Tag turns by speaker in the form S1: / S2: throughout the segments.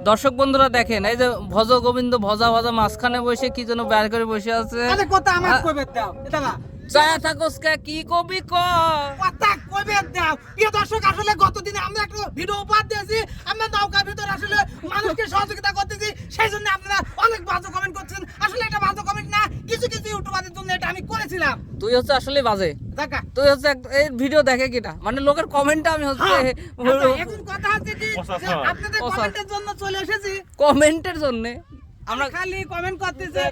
S1: দর্শক বন্ধুরা দেখেন, এই যে ভজ গোবিন্দ ভজা ভজা মাঝখানে বসে কি যেন বের করে বসে আছে।
S2: আরে কথা আমার কইবে দাও এটা না
S1: যায় থাকোস কে কি কবি ক
S2: কথা কইবে দাও। প্রিয় দর্শক, আসলে গতদিনে আমরা একটা ভিডিও উপহার দিয়েছি, আমরা নৌকার ভিতর আসলে মানুষকে সহযোগিতা করতেছি, সেই জন্য আপনারা অনেক বাজে কমেন্ট করছেন। আসলে এটা বাজে কমেন্ট না, কিছু কিছু ইউটিউবারদের জন্য এটা আমি করেছিলাম।
S1: তুই হচ্ছে আসলে বাজে,
S2: দেখা
S1: তুই হচ্ছে এই ভিডিও দেখে কিনা, মানে লোকের কমেন্টে আমি হচ্ছে
S2: আচ্ছা, এখন কথা হচ্ছে কি যে আপনাদের কমেন্টের জন্য চলে এসেছি।
S1: কমেন্টের জন্য
S2: আমরা খালি কমেন্ট করতেছি।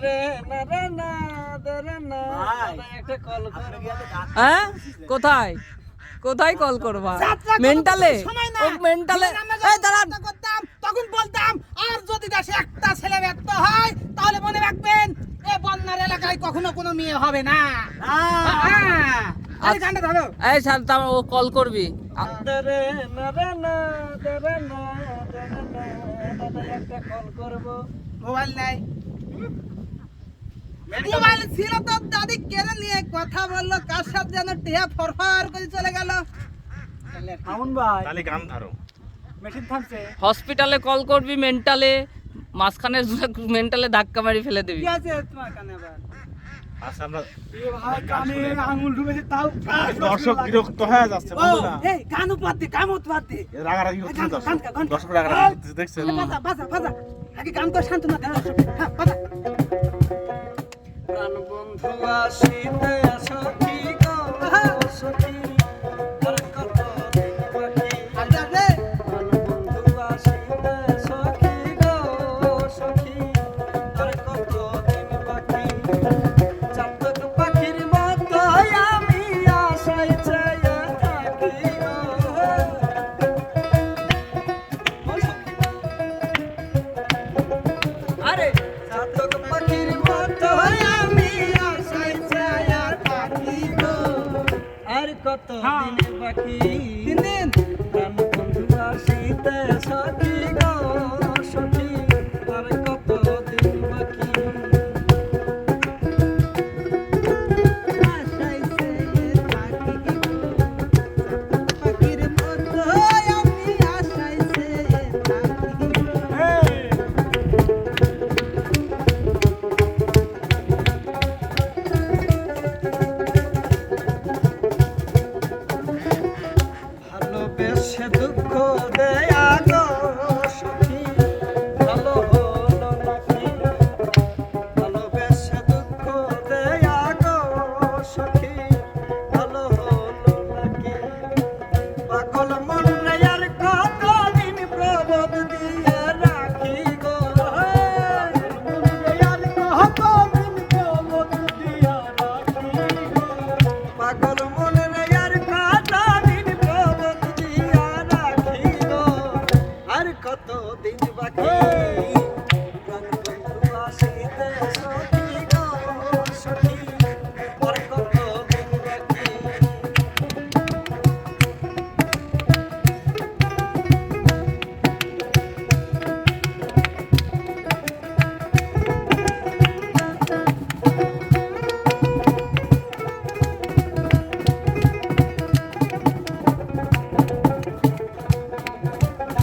S1: হ্যাঁ কোথায় কোথায় কল করবা? মেন্টালে ও মেন্টালে এই দাঁড়ান
S2: করতাম, তখন বলতাম আর যদি দেশে একটা ছেলে ব্যর্থ হয় তাহলে মনে রাখবেন এই বন্যার এলাকায় কখনো কোনো মেয়ে হবে না। আরে গানটা ধরো।
S1: এই স্যার তা ও কল করবি।
S2: মোবাইল নাই, মোবাইল ছিল তো দাদি কেড়ে নিয়ে কথা বললো, কার সাথে যেন টিয়া ফরফর করে চলে গেল।
S3: তাহলে গান ধরো।
S1: হসপিটালে কল করবি, মেন্টালে মাঝখানে মেন্টালে ধাক্কা মারি ফেলে দিবি।
S2: কি আছে তোমার কানে আবার?
S3: আচ্ছা আমরা
S2: কানে আঙুল ঢুকেছে তাও
S3: দর্শক বিরক্ত হয়ে যাচ্ছে, বন্ধুরা।
S2: এই গান উপহার দে, গান উপহার দে।
S3: রাগারাগি করছে
S2: গান,
S3: দর্শক।
S2: গান, গান।
S3: দর্শক রাগারাগি করছে, দেখছেন?
S2: বাজা বাজা বাজা, আগে গান তো শান্তনা দে দর্শক। হ্যাঁ বাজা। প্রাণ বন্ধু আসিতে আসো কি গো সখী, আর কত দিন বাকি। আরে আরে প্রাণ বন্ধু আসিতে আসো কি গো সখী, আর কত দিন বাকি। চাতক পাখির মতো আমি আশায় চেয়ে থাকি গো। ও সখী,
S1: আরে
S2: চাতক পাখির মতো আমি আশায় চেয়ে থাকি গো। আর কত দিন বাকি। দিন প্রাণ বন্ধু আসিতে সখী গো সখী, আর কত দিন বাকি। আশায় চেয়ে থাকি গো, পাখির মতো আমি আশায় চেয়ে থাকি গো। ভালোবেসে দুঃখ দেয়া গো সখী, ভালো হলো নাকি। ভালোবেসে দুঃখ দেয়া গো সখী, ভালো হলো নাকি। পাগল মন রে আর কতদিন প্রবোধ দিয়ে রাখি গো। মন রে আর কতদিন প্রবোধ দিয়া রাখি গো। পাগল মন রে আর কতদিন প্রবোধ দিয়া রাখি গো। আর কতদিন বাকি। প্রাণ বন্ধু আসিতে সখী গো সখী, আর কতদিন বাকি।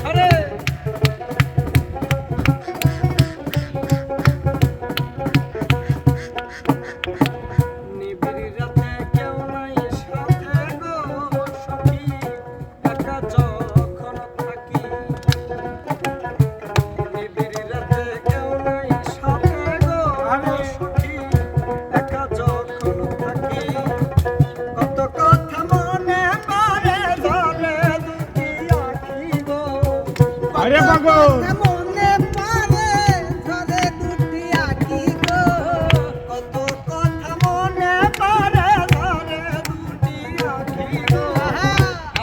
S2: আরে নিবিড় রাতে কেউ নাই সাথে গো সখী, একা যখন থাকি। নিবিড় রাতে কেউ নাই সাথে গো সখী, একা যখন থাকি। কত কথা মনে পড়ে ধরে দুটি আঁখি গো।
S3: আরে পাগল!
S2: মনে পড়ে ধরে দুটি আঁখি গো। কত কথা মনে পড়ে ধরে দুটি আঁখি গো।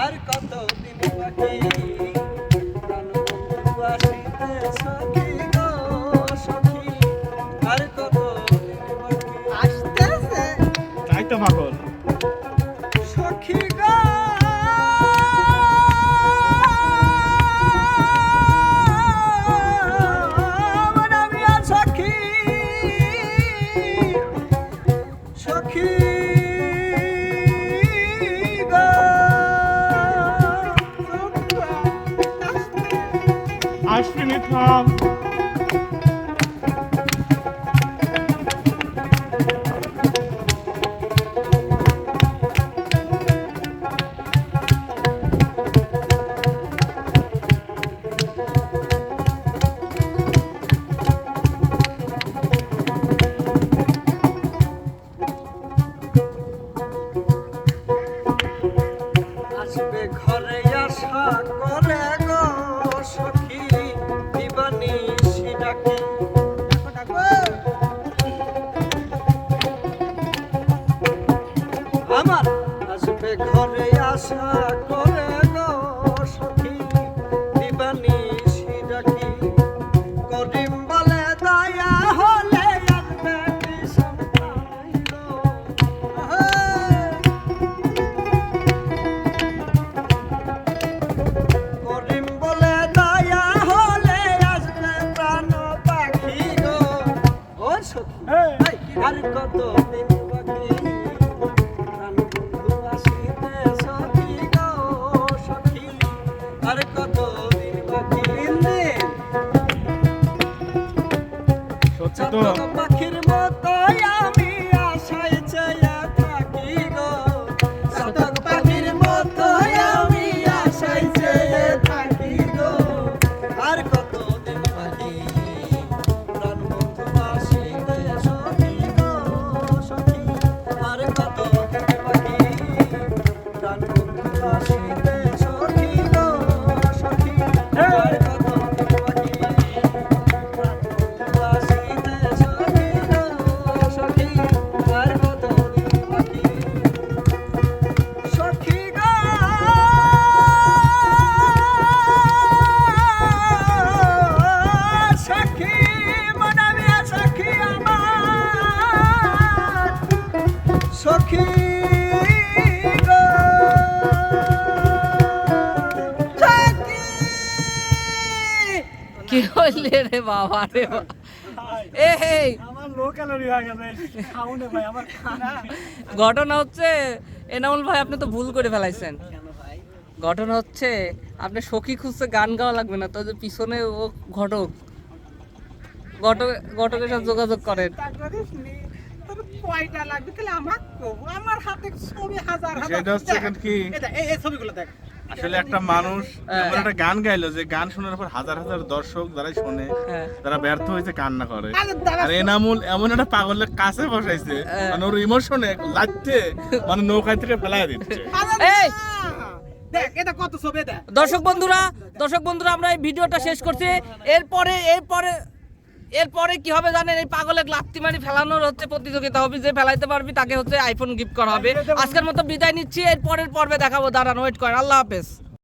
S2: আর কত দিন বাকি। প্রাণ বন্ধু আসিতে সখী গো সখী, আর কত দিন বাকি। আসতেছে
S3: তাই তো পাগল।
S2: সখী গো। সখী গো।
S3: আসবি মিথা। নাম
S2: আসবে ঘরে আশা করে গো সখী দিবানিশি ডাকি আমার আসবে ঘরে আশা করে গো সখী দিবানিশি ডাকি করিম বলে দয়া হলে আসবে কি সন্তান গো করিম বলে দয়া হলে আসবে প্রাণ পাখি গো ও সখী আর কত দিন বাকি প্রাণ বন্ধু আসিতে সখী গো সখী আর কত দিন বাকি
S3: সত্যি তো
S2: চাতক পাখির মতো আমি আশায় চেয়ে থাকি গো চাতক পাখির মতো আমি আশায় চেয়ে থাকি গো আর কত দিন বাকি প্রাণ বন্ধু আসিবে সখী গো সখী আর কত দিন বাকি প্রাণ বন্ধু আসিবে সখী গো সখী আর কত দিন বাকি প্রাণ বন্ধু আসিবে সখী গো সখী আর কত দিন বাকি সখী গো সখী মনামিয়া সখী আমার সখী গো সখী
S1: কি হইলে রে বাবা রে বাবা। এই
S3: আমার লো ক্যালোরি হয়ে গেছে খাউনে ভাই আমার খানা
S1: ঘটনা হচ্ছে এনামুল ভাই আপনি তো ভুল করে ফেলাইছেন। ঘটনা হচ্ছে আপনি সখী খুঁজছে গান গাওয়া লাগবে না, তো যে পিছনে ও ঘটক ঘটকের সাথে যোগাযোগ করেন।
S4: কয়টা লাগবে তাহলে আমার আমার হাতে ছবি হাজার
S3: সেটা হচ্ছে এখন কি
S4: এই ছবিগুলো দেখ
S3: আসলে একটা মানুষ এমন একটা গান গাইলো যে গান শোনার পর হাজার হাজার দর্শক যারা শোনে
S1: হ্যাঁ।
S3: তারা ব্যর্থ হয়েছে কান্না করে
S4: আরে দাঁড়া,
S3: আর এনামুল এমন একটা পাগলের কাছে বসাইছে মানে ওর ইমোশনে লাগছে মানে নৌকায় থেকে ফেলাই দিচ্ছে
S1: এই
S4: দেখ এটা কত ছবি দেখ
S1: দর্শক বন্ধুরা আমরা এই ভিডিওটা শেষ করছি। এরপরে কি হবে জানেন, এই পাগলের লাত্তি মারি ফেলানোর হচ্ছে প্রতিযোগিতা হবে, যে ফেলাইতে পারবি তাকে হচ্ছে আইফোন গিফট করা হবে। আজকের মতো বিদায় নিচ্ছি, এর পরের পর্বে দেখাবো, দাঁড়ান ওয়েট করেন। আল্লাহ হাফেজ।